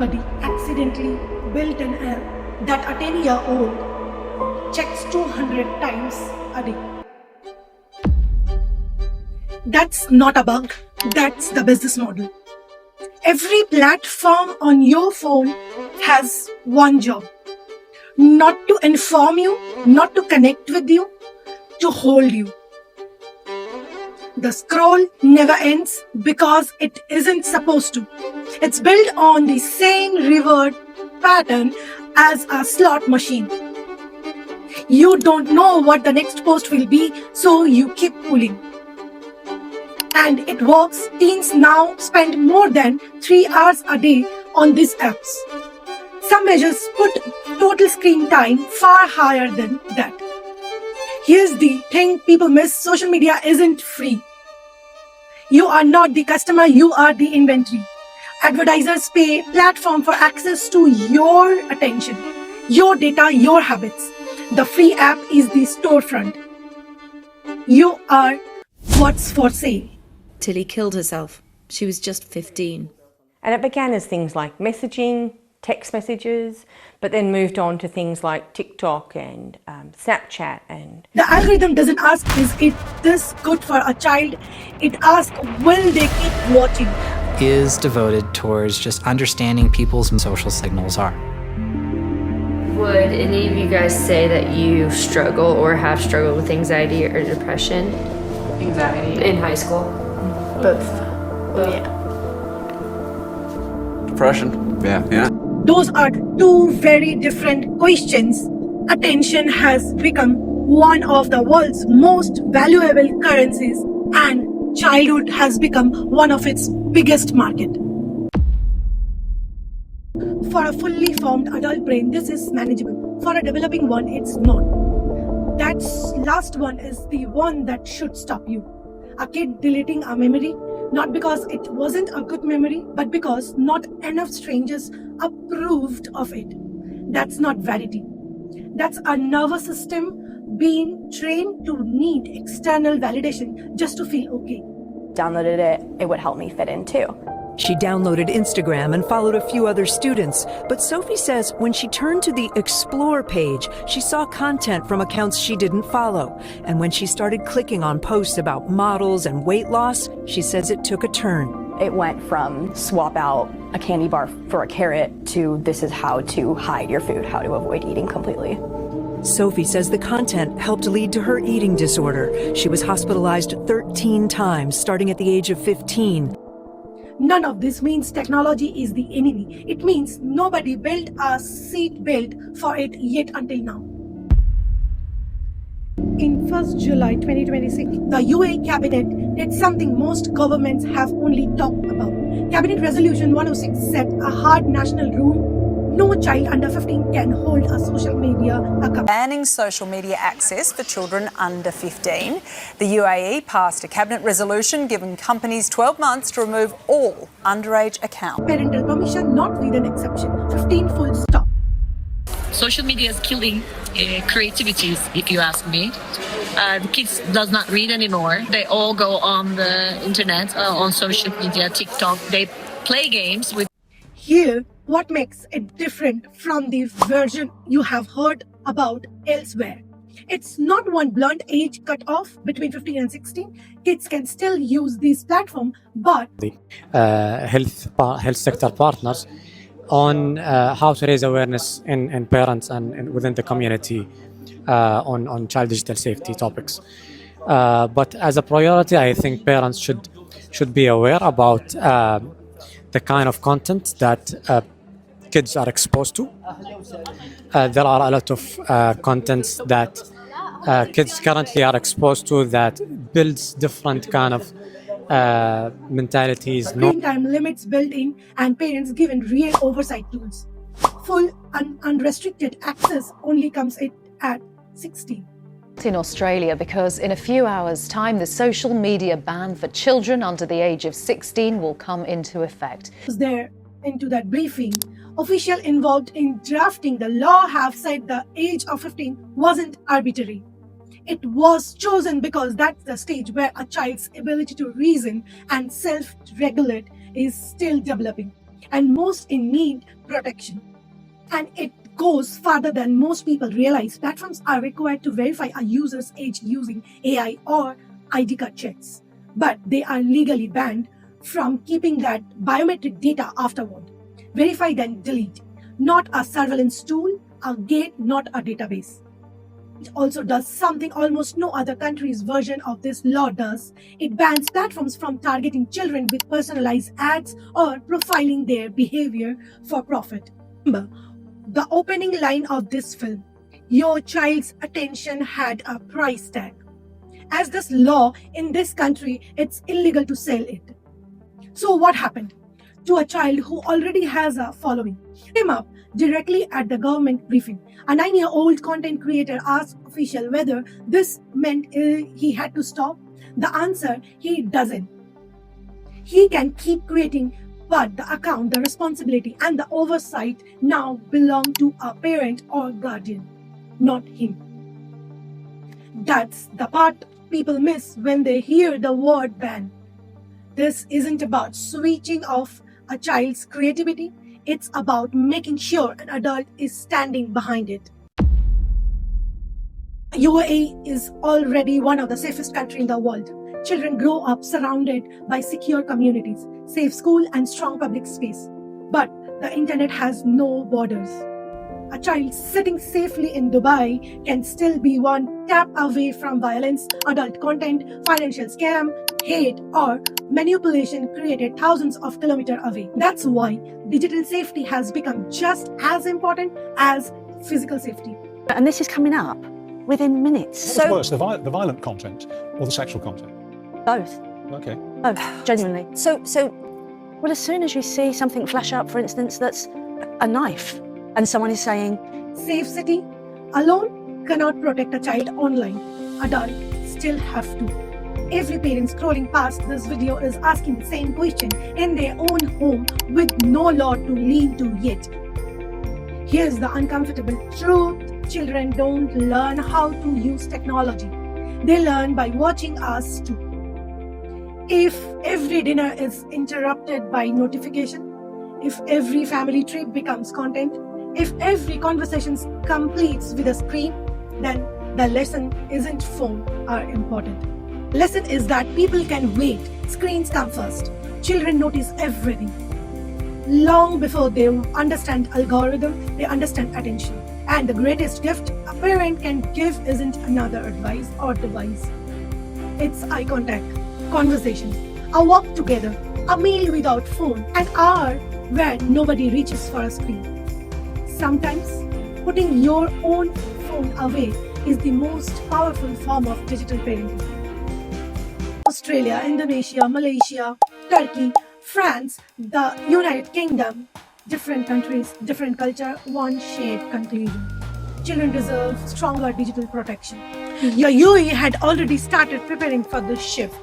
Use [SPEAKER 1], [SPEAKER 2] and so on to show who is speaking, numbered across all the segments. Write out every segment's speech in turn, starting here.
[SPEAKER 1] Nobody accidentally built an app that a 10-year-old checks 200 times a day. That's not a bug, that's the business model. Every platform on your phone has one job: not to inform you, not to connect with you, to hold you. The scroll never ends because it isn't supposed to. It's built on the same reward pattern as a slot machine. You don't know what the next post will be, so you keep pulling. And it works. Teens now spend more than 3 hours a day on these apps. Some measures put total screen time far higher than that. Here's the thing people miss: social media isn't free. You are not the customer, you are the inventory. Advertisers pay platform for access to your attention, your data, your habits. The free app is the storefront. You are what's for sale.
[SPEAKER 2] Tilly killed herself. She was just 15.
[SPEAKER 3] And it began as things like messaging, text messages, but then moved on to things like TikTok and Snapchat. And
[SPEAKER 1] the algorithm doesn't ask, is it this good for a child? It asks, will they keep watching?
[SPEAKER 4] Is devoted towards just understanding people's social signals are.
[SPEAKER 5] Would any of you guys say that you struggle or have struggled with anxiety or depression?
[SPEAKER 6] Anxiety.
[SPEAKER 5] In high school?
[SPEAKER 6] Both. Yeah.
[SPEAKER 7] Depression. Yeah.
[SPEAKER 1] Those are two very different questions. Attention has become one of the world's most valuable currencies, and childhood has become one of its biggest market. For a fully formed adult brain, this is manageable. For a developing one, it's not. That last one is the one that should stop you. A kid deleting a memory, not because it wasn't a good memory, but because not enough strangers approved of it. That's not vanity. That's a nervous system being trained to need external validation just to feel okay.
[SPEAKER 8] Downloaded it, it would help me fit in too.
[SPEAKER 9] She downloaded Instagram and followed a few other students, but Sophie says when she turned to the Explore page, she saw content from accounts she didn't follow. And when she started clicking on posts about models and weight loss, she says it took a turn.
[SPEAKER 8] It went from swap out a candy bar for a carrot to this is how to hide your food, how to avoid eating completely.
[SPEAKER 9] Sophie says the content helped lead to her eating disorder. She was hospitalized 13 times, starting at the age of 15.
[SPEAKER 1] None of this means technology is the enemy. It means nobody built a seat belt for it yet until now. In 1st July 2026, the UAE Cabinet did something most governments have only talked about. Cabinet Resolution 106 set a hard national rule: no child under 15 can hold a social media account.
[SPEAKER 10] Banning social media access for children under 15. The UAE passed a cabinet resolution giving companies 12 months to remove all underage accounts.
[SPEAKER 1] Parental permission not with an exception. 15 full stop.
[SPEAKER 11] Social media is killing creativity, if you ask me. The kids does not read anymore. They all go on the internet, on social media, TikTok. They play games with.
[SPEAKER 1] Here, what makes it different from the version you have heard about elsewhere? It's not one blunt age cutoff between 15 and 16. Kids can still use this platform, but
[SPEAKER 12] the health sector partners on how to raise awareness in parents and within the community on child digital safety topics. But as a priority, I think parents should be aware about the kind of content that kids are exposed to. There are a lot of contents that kids currently are exposed to that builds different kind of mentalities.
[SPEAKER 1] Screen time limits built in and parents given real oversight tools. Full unrestricted access only comes in at 16.
[SPEAKER 13] In Australia, because in a few hours' time, the social media ban for children under the age of 16 will come into effect.
[SPEAKER 1] There, into that briefing, officials involved in drafting the law have said the age of 15 wasn't arbitrary. It was chosen because that's the stage where a child's ability to reason and self-regulate is still developing. and most in need protection. And it goes farther than most people realize. Platforms are required to verify a user's age using AI or ID card checks, but they are legally banned from keeping that biometric data afterward. Verify then delete. Not a surveillance tool, a gate, not a database. It also does something almost no other country's version of this law does. It bans platforms from targeting children with personalized ads or profiling their behavior for profit. Remember, the opening line of this film, your child's attention had a price tag. As this law in this country, it's illegal to sell it. So what happened to a child who already has a following? Came up directly at the government briefing. A 9-year-old content creator asked official whether this meant he had to stop. The answer, he doesn't. He can keep creating, but the account, the responsibility, and the oversight now belong to a parent or guardian, not him. That's the part people miss when they hear the word ban. This isn't about switching off a child's creativity. It's about making sure an adult is standing behind it. UAE is already one of the safest countries in the world. Children grow up surrounded by secure communities, safe school, and strong public space. But the internet has no borders. A child sitting safely in Dubai can still be one tap away from violence, adult content, financial scam, hate, or manipulation created thousands of kilometers away. That's why digital safety has become just as important as physical safety.
[SPEAKER 14] And this is coming up within minutes.
[SPEAKER 15] What's worse, the violent content or the sexual content?
[SPEAKER 14] Both.
[SPEAKER 15] Okay.
[SPEAKER 14] Both, genuinely. So, well, as soon as you see something flash up, for instance, that's a knife, and someone is saying,
[SPEAKER 1] Safe city alone cannot protect a child online. Adults still have to. Every parent scrolling past this video is asking the same question in their own home with no law to lean to yet. Here's the uncomfortable truth. Children don't learn how to use technology. They learn by watching us too. If every dinner is interrupted by notification, if every family trip becomes content, if every conversation completes with a screen, then the lesson isn't phone are important. Lesson is that people can wait. Screens come first. Children notice everything. Long before they understand algorithm, they understand attention. And the greatest gift a parent can give isn't another advice or device. It's eye contact, conversation, a walk together, a meal without phone, an hour where nobody reaches for a screen. Sometimes putting your own phone away is the most powerful form of digital parenting. Australia, Indonesia, Malaysia, Turkey, France, the United Kingdom, different countries, different culture, one shared conclusion. Children deserve stronger digital protection. The UAE had already started preparing for this shift.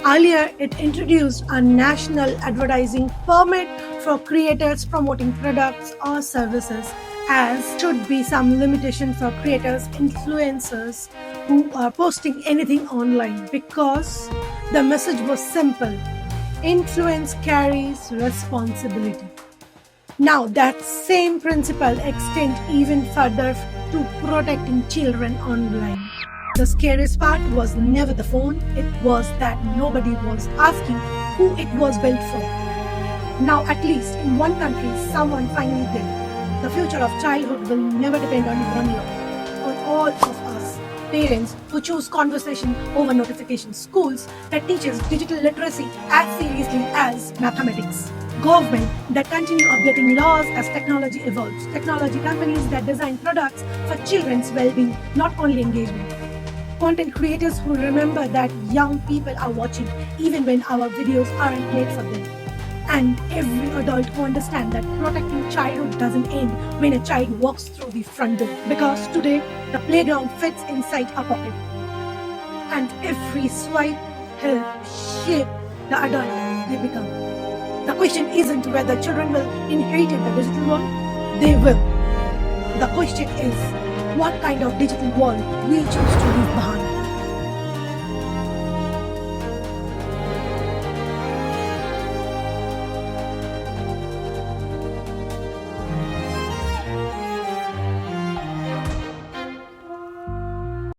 [SPEAKER 1] Earlier, it introduced a national advertising permit for creators promoting products or services, as should be some limitation for creators, influencers who are posting anything online, because the message was simple. Influence carries responsibility. Now that same principle extends even further to protecting children online. The scariest part was never the phone, it was that nobody was asking who it was built for. Now at least in one country, someone finally did. The future of childhood will never depend on one law, on all of us. Parents who choose conversation over notification, schools that teaches digital literacy as seriously as mathematics, government that continue updating laws as technology evolves, technology companies that design products for children's well-being, not only engagement, content creators who remember that young people are watching even when our videos aren't made for them, and every adult who understands that protecting childhood doesn't end when a child walks through the front door, because today the playground fits inside a pocket, and every swipe helps shape the adult they become. The question isn't whether children will inherit the digital world, they will. The question is what kind of digital world we choose to leave behind.